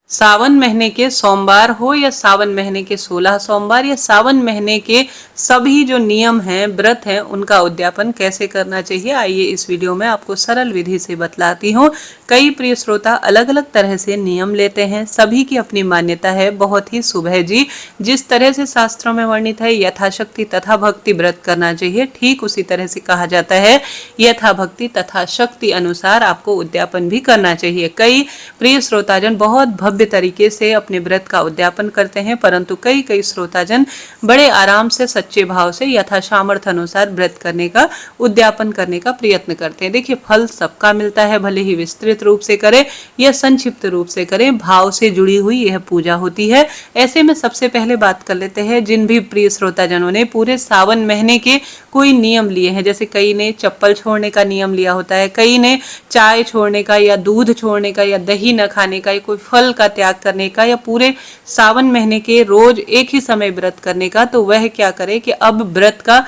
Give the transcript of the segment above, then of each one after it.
सावन महीने के सोमवार हो या सावन महीने के 16 सोमवार या सावन महीने के सभी जो नियम हैं, व्रत हैं, उनका उद्यापन कैसे करना चाहिए, आइए इस वीडियो में आपको सरल विधि से बतलाती हूँ। कई प्रिय श्रोता अलग अलग तरह से नियम लेते हैं, सभी की अपनी मान्यता है। बहुत ही शुभ है जी। जिस तरह से शास्त्रों में वर्णित है यथाशक्ति तथा भक्ति व्रत करना चाहिए, ठीक उसी तरह से कहा जाता है यथा भक्ति तथा शक्ति अनुसार आपको उद्यापन भी करना चाहिए। कई प्रिय श्रोताजन बहुत भव्य तरीके से अपने व्रत का उद्यापन करते हैं, परंतु कई श्रोताजन बड़े आराम से सच्चे भाव से यथा सामर्थ्य अनुसार व्रत करने का उद्यापन करने का प्रयत्न करते हैं। देखिए, फल सबका मिलता है, भले ही विस्तृत रूप से करें या संक्षिप्त रूप से करें, भाव से जुड़ी हुई यह पूजा होती है। ऐसे में सबसे पहले बात कर लेते हैं जिन भी प्रिय श्रोताजनों ने पूरे सावन महीने के कोई नियम लिए हैं, जैसे कई ने चप्पल छोड़ने का नियम लिया होता है, कई ने चाय छोड़ने का या दूध छोड़ने का या दही न खाने का या कोई फल का त्याग करने का या पूरे सावन महीने के रोज एक ही समय व्रत करने का। तो वह क्या करे कि अब व्रत का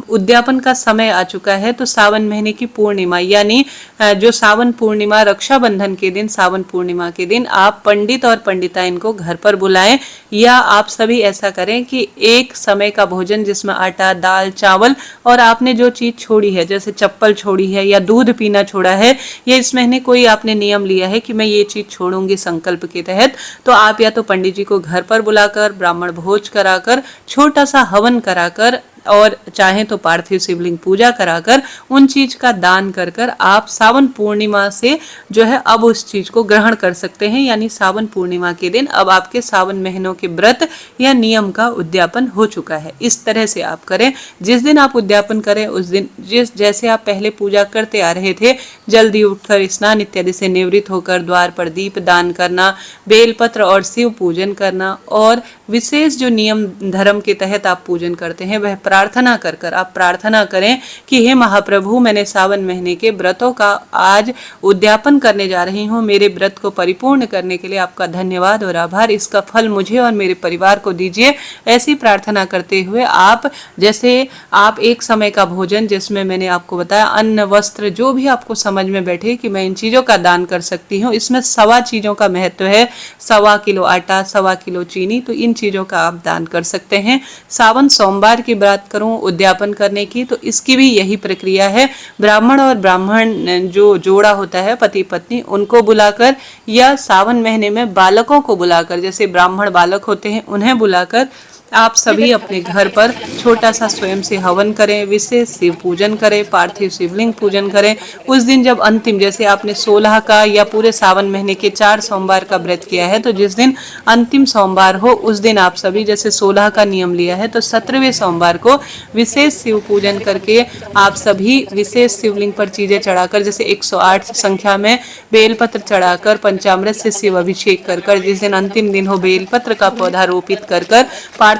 उद्यापन का समय आ चुका है, तो सावन महीने की पूर्णिमा यानी जो सावन पूर्णिमा रक्षाबंधन के दिन, सावन पूर्णिमा के दिन आप पंडित और पंडिताइन को घर पर बुलाएं, या आप सभी ऐसा करें कि एक समय का भोजन जिसमें आटा, दाल, चावल और आपने जो चीज छोड़ी है, जैसे चप्पल छोड़ी है या दूध पीना छोड़ा है, या इस महीने कोई आपने नियम लिया है कि मैं ये चीज छोड़ूंगी संकल्प के तहत, तो आप या तो पंडित जी को घर पर बुलाकर ब्राह्मण भोज कराकर, छोटा सा हवन कराकर और चाहें तो पार्थिव शिवलिंग पूजा कराकर उन चीज का दान कर कर आप सावन पूर्णिमा से जो है अब उस चीज को ग्रहण कर सकते हैं। यानी सावन पूर्णिमा के दिन अब आपके सावन महीनों के व्रत या नियम का उद्यापन हो चुका है। इस तरह से आप करें। जिस दिन आप उद्यापन करें उस दिन जैसे आप पहले पूजा करते आ रहे थे, जल्दी उठकर स्नान इत्यादि से निवृत्त होकर द्वार पर दीप दान करना, बेलपत्र और शिव पूजन करना, और विशेष जो नियम धर्म के तहत आप पूजन करते हैं वह प्रार्थना कर कर आप प्रार्थना करें कि हे महाप्रभु, मैंने सावन महीने के व्रतों का आज उद्यापन करने जा रही हूँ, मेरे व्रत को परिपूर्ण करने के लिए आपका धन्यवाद और आभार, इसका फल मुझे और मेरे परिवार को दीजिए। ऐसी प्रार्थना करते हुए आप जैसे आप एक समय का भोजन, जिसमें मैंने आपको बताया अन्न वस्त्र जो भी आपको समझ में बैठे कि मैं इन चीजों का दान कर सकती हूँ, इसमें 1.25 चीजों का महत्व है, 1.25 किलो आटा, 1.25 किलो चीनी, तो इन चीजों का आप दान कर सकते हैं। सावन सोमवार की बात करूं उद्यापन करने की, तो इसकी भी यही प्रक्रिया है। ब्राह्मण और ब्राह्मण जो जोड़ा होता है पति पत्नी, उनको बुलाकर या सावन महीने में बालकों को बुलाकर, जैसे ब्राह्मण बालक होते हैं उन्हें बुलाकर आप सभी अपने घर पर छोटा सा स्वयं से हवन करें, विशेष शिव पूजन करें, पार्थिव शिवलिंग पूजन करें। उस दिन जब अंतिम, जैसे आपने 16 का या पूरे सावन महीने के 4 सोमवार का व्रत किया है, तो जिस दिन अंतिम सोमवार हो उस दिन आप सभी, जैसे 16 का नियम लिया है तो 17वें सोमवार को विशेष शिव पूजन करके आप सभी विशेष शिवलिंग पर चीजें चढ़ाकर, जैसे 108 संख्या में बेलपत्र चढ़ाकर पंचामृत से शिव अभिषेक कर जिस दिन अंतिम दिन हो बेलपत्र का पौधा रोपित कर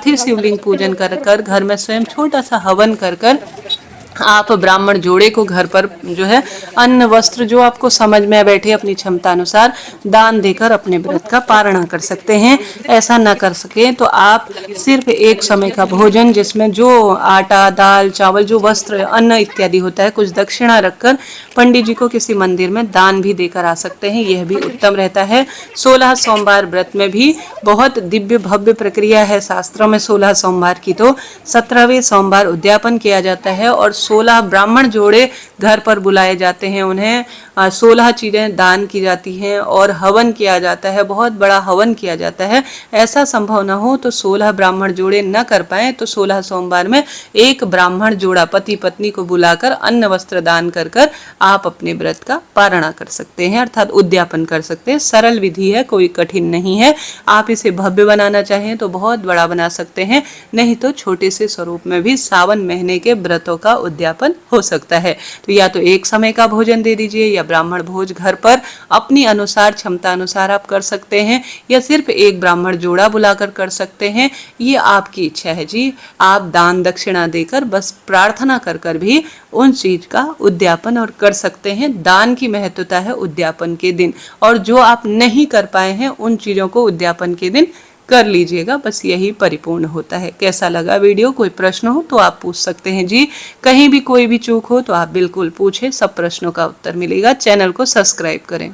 पार्थिव शिवलिंग पूजन कर कर घर में स्वयं छोटा सा हवन कर कर आप ब्राह्मण जोड़े को घर पर जो है अन्न वस्त्र जो आपको समझ में बैठे अपनी क्षमता अनुसार दान देकर अपने व्रत का पारण कर सकते हैं। ऐसा न कर सके तो आप सिर्फ एक समय का भोजन, जिसमें जो आटा, दाल, चावल, जो वस्त्र, अन्न इत्यादि होता है, कुछ दक्षिणा रखकर पंडित जी को किसी मंदिर में दान भी देकर आ सकते हैं, यह भी उत्तम रहता है। 16 सोमवार व्रत में भी बहुत दिव्य भव्य प्रक्रिया है शास्त्रों में। 16 सोमवार की तो 17वें सोमवार उद्यापन किया जाता है और 16 ब्राह्मण जोड़े घर पर बुलाए जाते हैं, उन्हें 16 चीजें दान की जाती हैं और हवन किया जाता है, बहुत बड़ा हवन किया जाता है। ऐसा संभव न हो तो 16 ब्राह्मण जोड़े न कर पाए तो 16 सोमवार में एक ब्राह्मण जोड़ा पति पत्नी को बुलाकर अन्न वस्त्र दान कर कर आप अपने व्रत का पारणा कर सकते हैं, अर्थात उद्यापन कर सकते हैं। सरल विधि है, कोई कठिन नहीं है। आप इसे भव्य बनाना चाहें तो बहुत बड़ा बना सकते हैं, नहीं तो छोटे से स्वरूप में भी सावन महीने के व्रतों का उद्यापन हो सकता है। तो या तो एक समय का भोजन दे दीजिए या ब्राह्मण भोज घर पर अपनी अनुसार, क्षमता अनुसार आप कर सकते हैं, या सिर्फ एक ब्राह्मण जोड़ा बुलाकर कर सकते हैं, ये आपकी इच्छा है जी। आप दान दक्षिणा देकर बस प्रार्थना कर कर भी उन चीज का उद्यापन और कर सकते हैं। दान की महत्वता है उद्यापन के दिन, और जो आप नहीं कर पाए हैं उन चीजों को उद्यापन के दिन कर लीजिएगा, बस यही परिपूर्ण होता है। कैसा लगा वीडियो? कोई प्रश्न हो तो आप पूछ सकते हैं जी। कहीं भी कोई भी चूक हो तो आप बिल्कुल पूछें, सब प्रश्नों का उत्तर मिलेगा। चैनल को सब्सक्राइब करें।